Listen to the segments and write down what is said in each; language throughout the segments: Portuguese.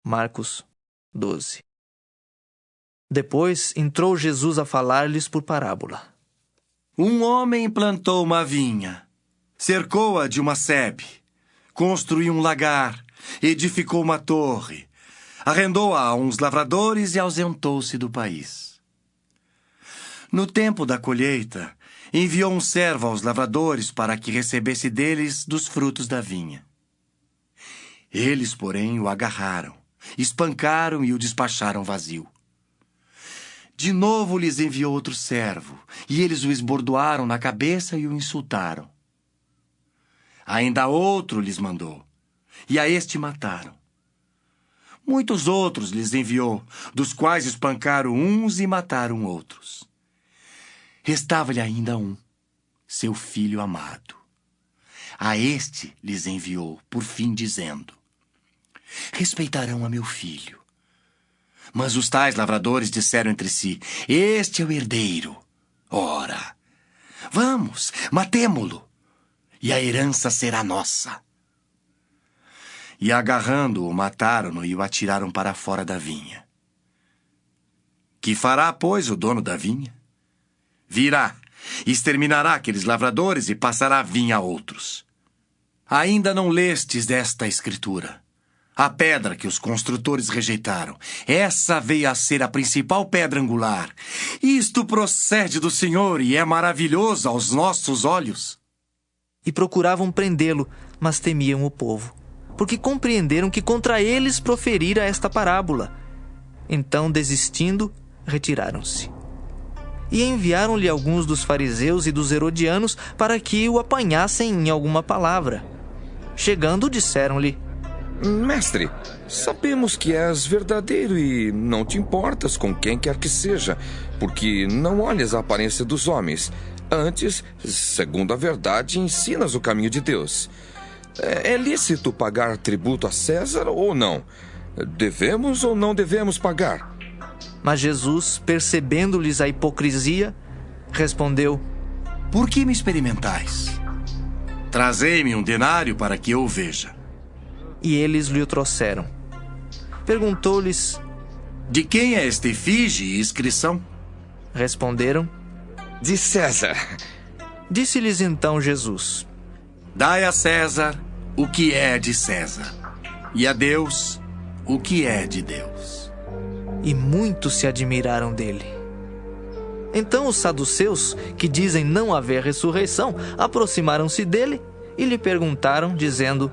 Marcos 12. Depois entrou Jesus a falar-lhes por parábola. Um homem plantou uma vinha, cercou-a de uma sebe, construiu um lagar, edificou uma torre, arrendou-a a uns lavradores e ausentou-se do país. No tempo da colheita, enviou um servo aos lavradores para que recebesse deles dos frutos da vinha. Eles, porém, o agarraram, espancaram e o despacharam vazio. De novo lhes enviou outro servo, e eles o esbordoaram na cabeça e o insultaram. Ainda outro lhes mandou, e a este mataram. Muitos outros lhes enviou, dos quais espancaram uns e mataram outros. Restava-lhe ainda um, seu filho amado. A este lhes enviou, por fim, dizendo: respeitarão a meu filho. Mas os tais lavradores disseram entre si: este é o herdeiro. Ora, vamos, matemo-lo, e a herança será nossa. E agarrando-o, mataram-no e o atiraram para fora da vinha. Que fará, pois, o dono da vinha? Virá, exterminará aqueles lavradores e passará a vinha a outros. Ainda não lestes desta escritura? A pedra que os construtores rejeitaram, essa veio a ser a principal pedra angular. Isto procede do Senhor e é maravilhoso aos nossos olhos. E procuravam prendê-lo, mas temiam o povo, porque compreenderam que contra eles proferira esta parábola. Então, desistindo, retiraram-se. E enviaram-lhe alguns dos fariseus e dos herodianos para que o apanhassem em alguma palavra. Chegando, disseram-lhe: Mestre, sabemos que és verdadeiro e não te importas com quem quer que seja, porque não olhas a aparência dos homens. Antes, segundo a verdade, ensinas o caminho de Deus. É lícito pagar tributo a César ou não? Devemos ou não devemos pagar? Mas Jesus, percebendo-lhes a hipocrisia, respondeu: por que me experimentais? Trazei-me um denário para que eu o veja. E eles lhe o trouxeram. Perguntou-lhes: de quem é esta efígie e inscrição? Responderam: de César. Disse-lhes então Jesus: dai a César o que é de César, e a Deus o que é de Deus. E muitos se admiraram dele. Então os saduceus, que dizem não haver ressurreição, aproximaram-se dele e lhe perguntaram, dizendo: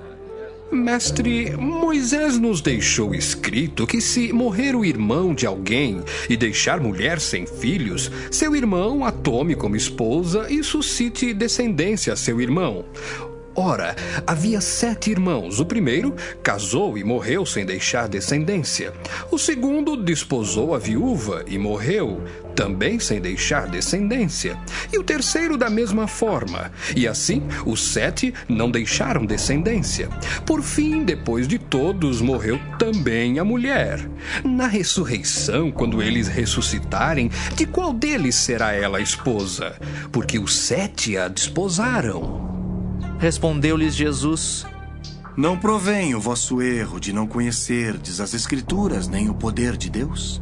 Mestre, Moisés nos deixou escrito que se morrer o irmão de alguém e deixar mulher sem filhos, seu irmão a tome como esposa e suscite descendência a seu irmão. Ora, havia 7 irmãos. O primeiro casou e morreu sem deixar descendência. O segundo desposou a viúva e morreu, também sem deixar descendência. E o terceiro da mesma forma. E assim, os 7 não deixaram descendência. Por fim, depois de todos, morreu também a mulher. Na ressurreição, quando eles ressuscitarem, de qual deles será ela a esposa? Porque os 7 a desposaram. Respondeu-lhes Jesus: não provém o vosso erro de não conhecerdes as Escrituras nem o poder de Deus?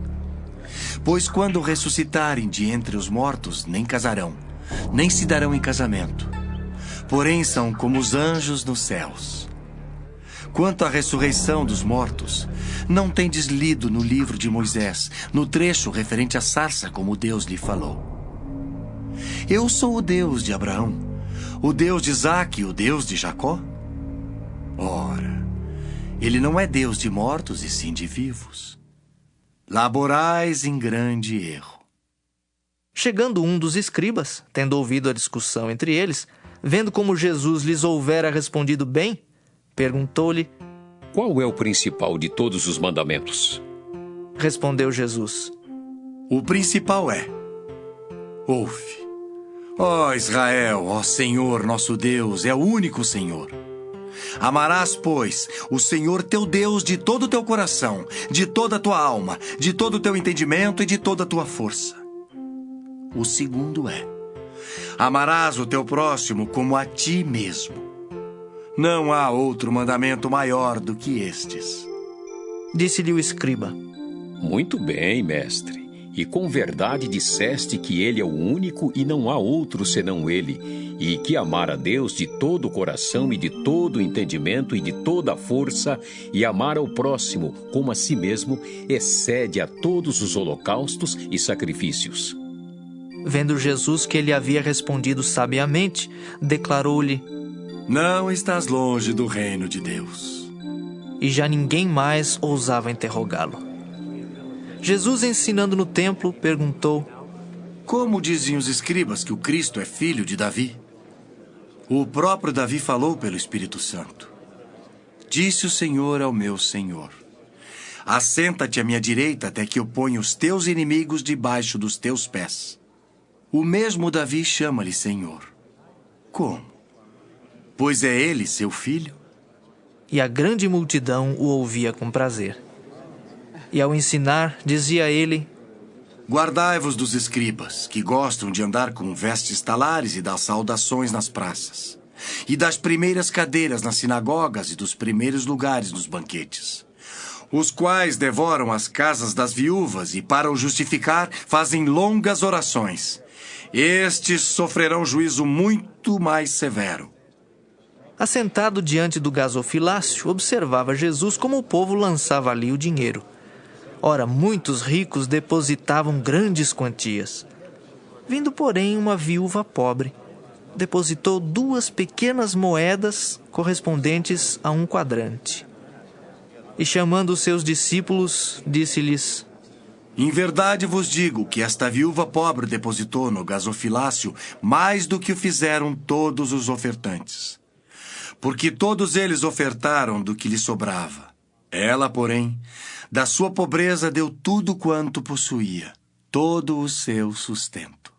Pois quando ressuscitarem de entre os mortos, nem casarão, nem se darão em casamento. Porém são como os anjos nos céus. Quanto à ressurreição dos mortos, não tendes lido no livro de Moisés, no trecho referente à sarça, como Deus lhe falou: eu sou o Deus de Abraão, o Deus de Isaque e o Deus de Jacó? Ora, ele não é Deus de mortos e sim de vivos. Laborais em grande erro. Chegando um dos escribas, tendo ouvido a discussão entre eles, vendo como Jesus lhes houvera respondido bem, perguntou-lhe: qual é o principal de todos os mandamentos? Respondeu Jesus: o principal é: ouve, ó Israel, ó Senhor nosso Deus, é o único Senhor. Amarás, pois, o Senhor teu Deus de todo o teu coração, de toda a tua alma, de todo o teu entendimento e de toda a tua força. O segundo é: amarás o teu próximo como a ti mesmo. Não há outro mandamento maior do que estes. Disse-lhe o escriba: Muito bem, mestre. E com verdade disseste que ele é o único e não há outro senão ele, e que amar a Deus de todo o coração e de todo o entendimento e de toda a força, e amar ao próximo como a si mesmo, excede a todos os holocaustos e sacrifícios. Vendo Jesus que ele havia respondido sabiamente, declarou-lhe: Não estás longe do reino de Deus. E já ninguém mais ousava interrogá-lo. Jesus, ensinando no templo, perguntou: Como dizem os escribas que o Cristo é filho de Davi? O próprio Davi falou pelo Espírito Santo. Disse o Senhor ao meu Senhor: Assenta-te à minha direita até que eu ponha os teus inimigos debaixo dos teus pés. O mesmo Davi chama-lhe Senhor. Como? Pois é ele seu filho? E a grande multidão o ouvia com prazer. E ao ensinar, dizia ele: Guardai-vos dos escribas, que gostam de andar com vestes talares e das saudações nas praças, e das primeiras cadeiras nas sinagogas e dos primeiros lugares nos banquetes, os quais devoram as casas das viúvas e, para o justificar, fazem longas orações. Estes sofrerão juízo muito mais severo. Assentado diante do gasofilácio, observava Jesus como o povo lançava ali o dinheiro. Ora, muitos ricos depositavam grandes quantias. Vindo, porém, uma viúva pobre, depositou 2 pequenas moedas correspondentes a 1 quadrante. E chamando os seus discípulos, disse-lhes: Em verdade vos digo que esta viúva pobre depositou no gasofilácio mais do que o fizeram todos os ofertantes. Porque todos eles ofertaram do que lhe sobrava. Ela, porém, da sua pobreza deu tudo quanto possuía, todo o seu sustento.